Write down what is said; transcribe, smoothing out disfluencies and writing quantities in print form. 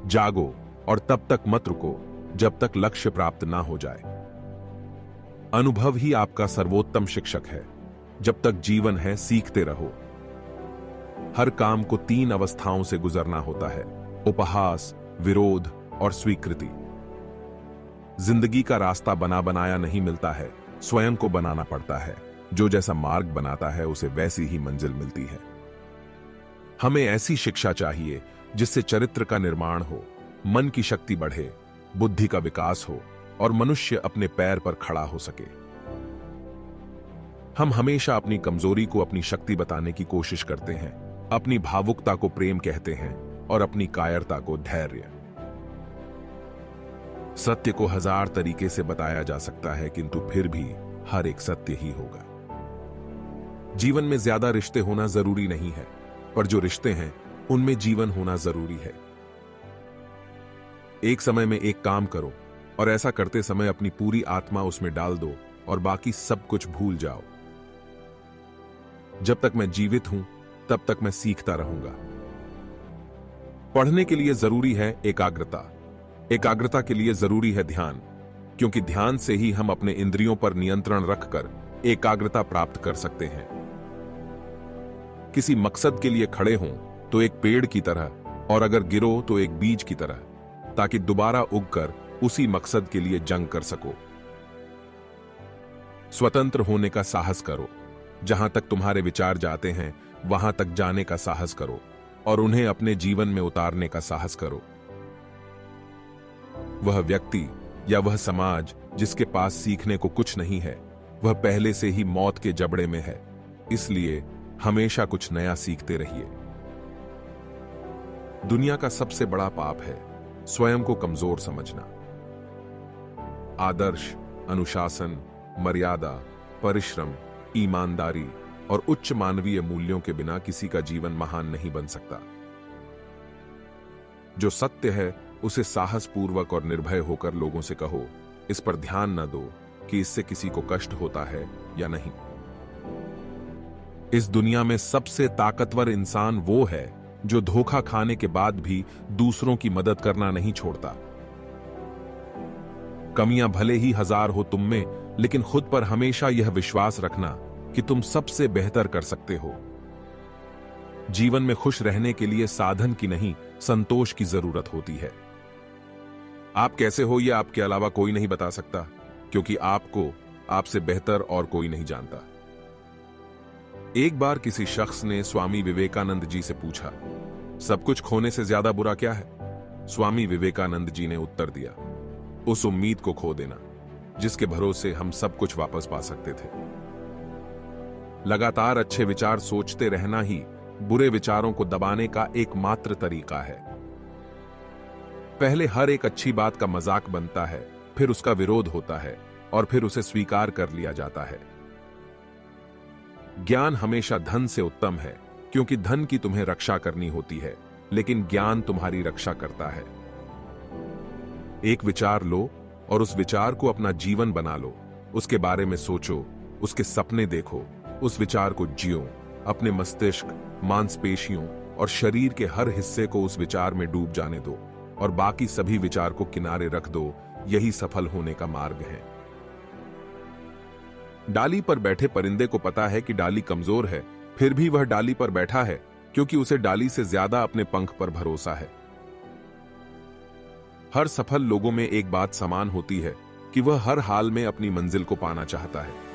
जागो और तब तक मत रुको जब तक लक्ष्य प्राप्त ना हो जाए। अनुभव ही आपका सर्वोत्तम शिक्षक है। जब तक जीवन है सीखते रहो। हर काम को 3 अवस्थाओं से गुजरना होता है: उपहास, विरोध और स्वीकृति। जिंदगी का रास्ता बना बनाया नहीं मिलता है, स्वयं को बनाना पड़ता है। जो जैसा मार्ग बनाता है उसे वैसी ही मंजिल मिलती है। हमें ऐसी शिक्षा चाहिए जिससे चरित्र का निर्माण हो, मन की शक्ति बढ़े, बुद्धि का विकास हो और मनुष्य अपने पैर पर खड़ा हो सके। हम हमेशा अपनी कमजोरी को अपनी शक्ति बताने की कोशिश करते हैं, अपनी भावुकता को प्रेम कहते हैं और अपनी कायरता को धैर्य। सत्य को 1000 तरीके से बताया जा सकता है, किंतु फिर भी हर एक सत्य ही होगा। जीवन में ज्यादा रिश्ते होना जरूरी नहीं है, पर जो रिश्ते हैं उनमें जीवन होना जरूरी है। एक समय में एक काम करो और ऐसा करते समय अपनी पूरी आत्मा उसमें डाल दो और बाकी सब कुछ भूल जाओ। जब तक मैं जीवित हूं तब तक मैं सीखता रहूंगा। पढ़ने के लिए जरूरी है एकाग्रता। एकाग्रता के लिए जरूरी है ध्यान, क्योंकि ध्यान से ही हम अपने इंद्रियों पर नियंत्रण रखकर एकाग्रता प्राप्त कर सकते हैं। किसी मकसद के लिए खड़े हों तो एक पेड़ की तरह, और अगर गिरो तो एक बीज की तरह, ताकि दोबारा उगकर उसी मकसद के लिए जंग कर सको। स्वतंत्र होने का साहस करो। जहां तक तुम्हारे विचार जाते हैं वहां तक जाने का साहस करो और उन्हें अपने जीवन में उतारने का साहस करो। वह व्यक्ति या वह समाज जिसके पास सीखने को कुछ नहीं है, वह पहले से ही मौत के जबड़े में है। इसलिए हमेशा कुछ नया सीखते रहिए। दुनिया का सबसे बड़ा पाप है स्वयं को कमजोर समझना। आदर्श, अनुशासन, मर्यादा, परिश्रम, ईमानदारी और उच्च मानवीय मूल्यों के बिना किसी का जीवन महान नहीं बन सकता। जो सत्य है उसे साहसपूर्वक और निर्भय होकर लोगों से कहो। इस पर ध्यान न दो कि इससे किसी को कष्ट होता है या नहीं। इस दुनिया में सबसे ताकतवर इंसान वो है जो धोखा खाने के बाद भी दूसरों की मदद करना नहीं छोड़ता। कमियां भले ही 1000 हो तुम में, लेकिन खुद पर हमेशा यह विश्वास रखना कि तुम सबसे बेहतर कर सकते हो। जीवन में खुश रहने के लिए साधन की नहीं, संतोष की जरूरत होती है। आप कैसे हो यह आपके अलावा कोई नहीं बता सकता, क्योंकि आपको आपसे बेहतर और कोई नहीं जानता। एक बार किसी शख्स ने स्वामी विवेकानंद जी से पूछा, सब कुछ खोने से ज्यादा बुरा क्या है? स्वामी विवेकानंद जी ने उत्तर दिया, उस उम्मीद को खो देना जिसके भरोसे हम सब कुछ वापस पा सकते थे। लगातार अच्छे विचार सोचते रहना ही बुरे विचारों को दबाने का एकमात्र तरीका है। पहले हर एक अच्छी बात का मजाक बनता है, फिर उसका विरोध होता है और फिर उसे स्वीकार कर लिया जाता है। ज्ञान हमेशा धन से उत्तम है, क्योंकि धन की तुम्हें रक्षा करनी होती है, लेकिन ज्ञान तुम्हारी रक्षा करता है। एक विचार लो और उस विचार को अपना जीवन बना लो। उसके बारे में सोचो, उसके सपने देखो, उस विचार को जियो। अपने मस्तिष्क, मांसपेशियों और शरीर के हर हिस्से को उस विचार में डूब जाने दो और बाकी सभी विचार को किनारे रख दो। यही सफल होने का मार्ग है। डाली पर बैठे परिंदे को पता है कि डाली कमजोर है, फिर भी वह डाली पर बैठा है, क्योंकि उसे डाली से ज्यादा अपने पंख पर भरोसा है। हर सफल लोगों में एक बात समान होती है कि वह हर हाल में अपनी मंजिल को पाना चाहता है।